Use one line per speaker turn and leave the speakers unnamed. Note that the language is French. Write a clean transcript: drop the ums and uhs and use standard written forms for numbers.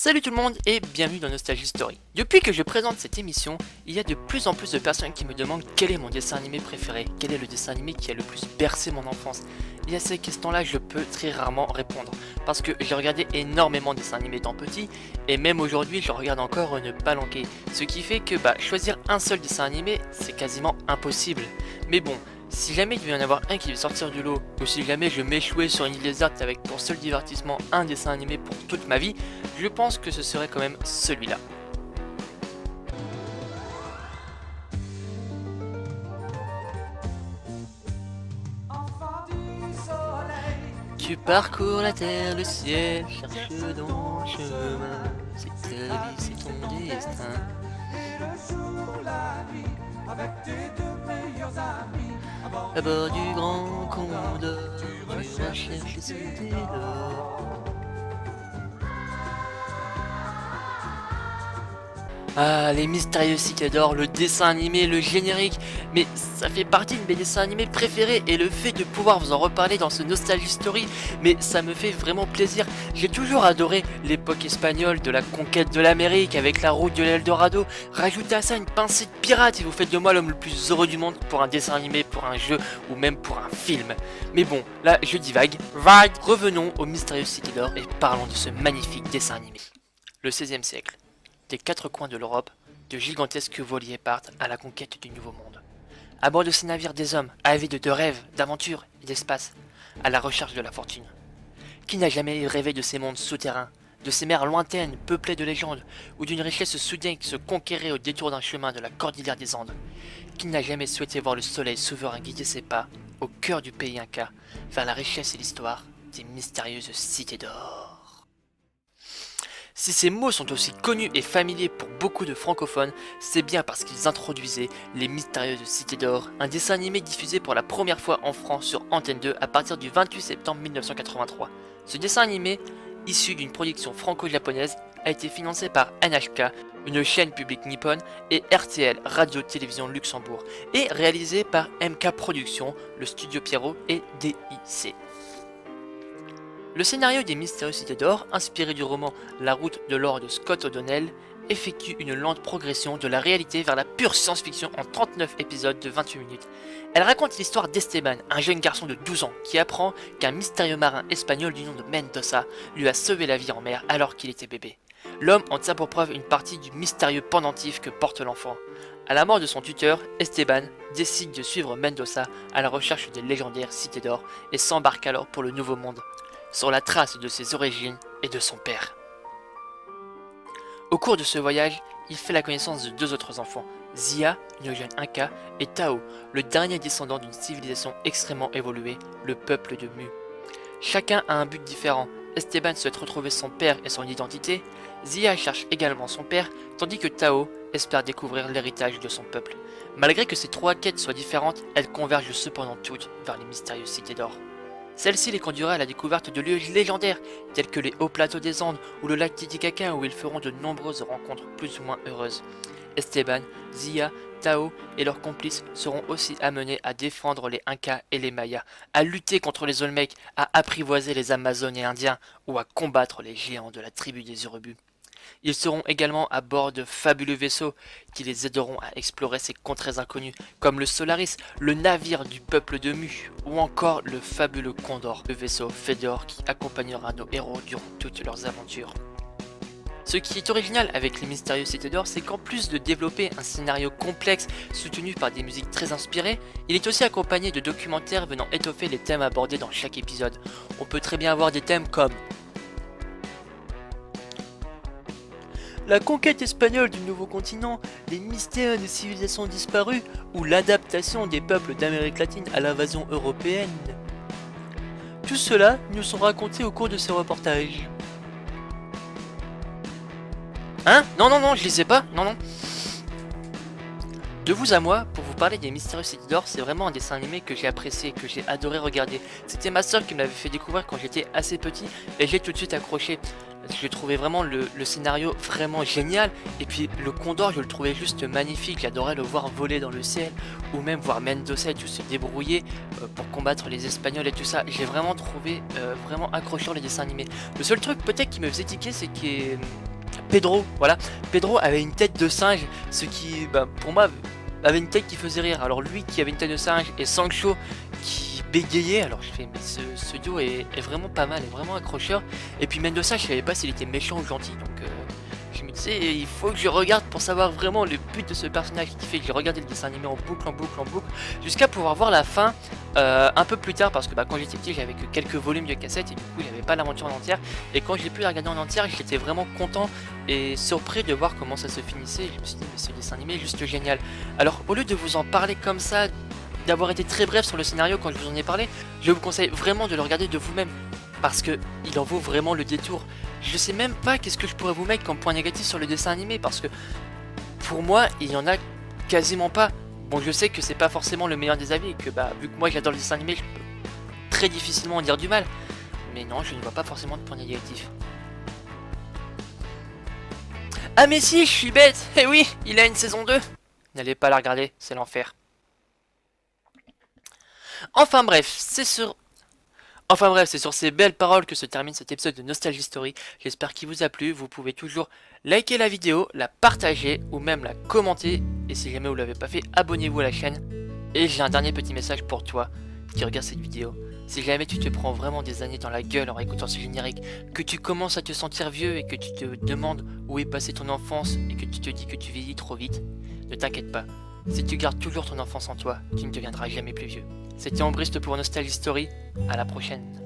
Salut tout le monde et bienvenue dans Nostalgie Story. Depuis que je présente cette émission, il y a de plus en plus de personnes qui me demandent quel est mon dessin animé préféré, quel est le dessin animé qui a le plus bercé mon enfance. Et à ces questions-là, je peux très rarement répondre, parce que j'ai regardé énormément de dessins animés étant petit, et même aujourd'hui, je regarde encore ne pas manquer. Ce qui fait que choisir un seul dessin animé, c'est quasiment impossible. Mais bon, si jamais il devait y en avoir un qui devait sortir du lot, ou si jamais je m'échouais sur une île déserte avec pour seul divertissement un dessin animé pour toute ma vie, je pense que ce serait quand même celui-là. Tu parcours la terre, le ciel, cherche dans le chemin, c'est ta vie, c'est ton destin. À bord du grand condor, tu recherches les cités d'or. Ah, les mystérieuses cités d'or, le dessin animé, le générique, mais ça fait partie de mes dessins animés préférés et le fait de pouvoir vous en reparler dans ce Nostalgie Story, mais ça me fait vraiment plaisir. J'ai toujours adoré l'époque espagnole de la conquête de l'Amérique avec la route de l'Eldorado. Rajoutez à ça une pincée de pirate et vous faites de moi l'homme le plus heureux du monde pour un dessin animé, pour un jeu ou même pour un film. Mais bon, là je divague. Revenons aux mystérieuses cités d'or et parlons de ce magnifique dessin animé. Le XVIe siècle. Des quatre coins de l'Europe, de gigantesques voiliers partent à la conquête du nouveau monde. À bord de ces navires, des hommes, avides de rêves, d'aventures et d'espace, à la recherche de la fortune. Qui n'a jamais rêvé de ces mondes souterrains, de ces mers lointaines, peuplées de légendes, ou d'une richesse soudaine qui se conquérait au détour d'un chemin de la cordillère des Andes? Qui n'a jamais souhaité voir le soleil souverain guider ses pas, au cœur du pays Inca, vers la richesse et l'histoire des mystérieuses cités d'or? Si ces mots sont aussi connus et familiers pour beaucoup de francophones, c'est bien parce qu'ils introduisaient les mystérieuses cités d'or, un dessin animé diffusé pour la première fois en France sur Antenne 2 à partir du 28 septembre 1983. Ce dessin animé, issu d'une production franco-japonaise, a été financé par NHK, une chaîne publique nippone, et RTL, Radio-Télévision Luxembourg, et réalisé par MK Productions, le studio Pierrot et DIC. Le scénario des Mystérieuses Cités d'Or, inspiré du roman La Route de l'Or de Scott O'Donnell, effectue une lente progression de la réalité vers la pure science-fiction en 39 épisodes de 28 minutes. Elle raconte l'histoire d'Esteban, un jeune garçon de 12 ans qui apprend qu'un mystérieux marin espagnol du nom de Mendoza lui a sauvé la vie en mer alors qu'il était bébé. L'homme en tient pour preuve une partie du mystérieux pendentif que porte l'enfant. À la mort de son tuteur, Esteban décide de suivre Mendoza à la recherche des légendaires Cités d'Or et s'embarque alors pour le Nouveau Monde, sur la trace de ses origines et de son père. Au cours de ce voyage, il fait la connaissance de deux autres enfants, Zia, une jeune Inca, et Tao, le dernier descendant d'une civilisation extrêmement évoluée, le peuple de Mu. Chacun a un but différent. Esteban souhaite retrouver son père et son identité, Zia cherche également son père, tandis que Tao espère découvrir l'héritage de son peuple. Malgré que ces trois quêtes soient différentes, elles convergent cependant toutes vers les mystérieuses cités d'or. Celle-ci les conduira à la découverte de lieux légendaires, tels que les hauts plateaux des Andes ou le lac Titicaca, où ils feront de nombreuses rencontres plus ou moins heureuses. Esteban, Zia, Tao et leurs complices seront aussi amenés à défendre les Incas et les Mayas, à lutter contre les Olmecs, à apprivoiser les Amazones et Indiens, ou à combattre les géants de la tribu des Urubus. Ils seront également à bord de fabuleux vaisseaux qui les aideront à explorer ces contrées inconnues, comme le Solaris, le navire du peuple de Mu, ou encore le fabuleux Condor, le vaisseau Fedor qui accompagnera nos héros durant toutes leurs aventures. Ce qui est original avec les Mystérieuses Cités d'Or, c'est qu'en plus de développer un scénario complexe soutenu par des musiques très inspirées, il est aussi accompagné de documentaires venant étoffer les thèmes abordés dans chaque épisode. On peut très bien avoir des thèmes comme la conquête espagnole du nouveau continent, les mystères des civilisations disparues ou l'adaptation des peuples d'Amérique latine à l'invasion européenne. Tout cela nous sont racontés au cours de ces reportages. Hein? Non, je les sais pas, non. De vous à moi, pour vous parler des Mystérieuses Cités d'Or, c'est vraiment un dessin animé que j'ai apprécié, que j'ai adoré regarder. C'était ma soeur qui me l'avait fait découvrir quand j'étais assez petit et j'ai tout de suite accroché. Je trouvais vraiment le scénario vraiment génial, et puis le Condor je le trouvais juste magnifique, j'adorais le voir voler dans le ciel, ou même voir Mendoza et tout se débrouiller pour combattre les Espagnols et tout ça. J'ai vraiment trouvé vraiment accrochant les dessins animés. Le seul truc peut-être qui me faisait tiquer, c'est que Pedro, voilà. Pedro avait une tête de singe, ce qui, pour moi, avait une tête qui faisait rire. Alors lui qui avait une tête de singe et Sancho qui bégayait, alors je fais mais ce duo est vraiment pas mal, est vraiment accrocheur. Et puis Mendoza, je savais pas s'il était méchant ou gentil, donc je me disais il faut que je regarde pour savoir vraiment le but de ce personnage, qui fait que j'ai regardé le dessin animé en boucle, jusqu'à pouvoir voir la fin un peu plus tard, parce que quand j'étais petit j'avais que quelques volumes de cassette et du coup il n'y avait pas l'aventure en entière, et quand je l'ai pu la regarder en entière j'étais vraiment content et surpris de voir comment ça se finissait. Je me suis dit mais ce dessin animé est juste génial. Alors au lieu de vous en parler comme ça, d'avoir été très bref sur le scénario quand je vous en ai parlé, je vous conseille vraiment de le regarder de vous-même, parce que il en vaut vraiment le détour. Je sais même pas qu'est-ce que je pourrais vous mettre comme point négatif sur le dessin animé, parce que pour moi il y en a quasiment pas. Bon, je sais que c'est pas forcément le meilleur des avis et que vu que moi j'adore le dessin animé, je peux très difficilement en dire du mal, mais non, je ne vois pas forcément de point négatif. Ah mais si, je suis bête. Eh oui, il a une saison 2. N'allez pas la regarder, c'est l'enfer. Enfin bref, c'est sur ces belles paroles que se termine cet épisode de Nostalgie Story. J'espère qu'il vous a plu. Vous pouvez toujours liker la vidéo, la partager ou même la commenter. Et si jamais vous ne l'avez pas fait, abonnez-vous à la chaîne. Et j'ai un dernier petit message pour toi qui regarde cette vidéo. Si jamais tu te prends vraiment des années dans la gueule en écoutant ce générique, que tu commences à te sentir vieux et que tu te demandes où est passée ton enfance et que tu te dis que tu vieillis trop vite, ne t'inquiète pas. Si tu gardes toujours ton enfance en toi, tu ne deviendras jamais plus vieux. C'était Ambriste pour Nostalgie Story, à la prochaine.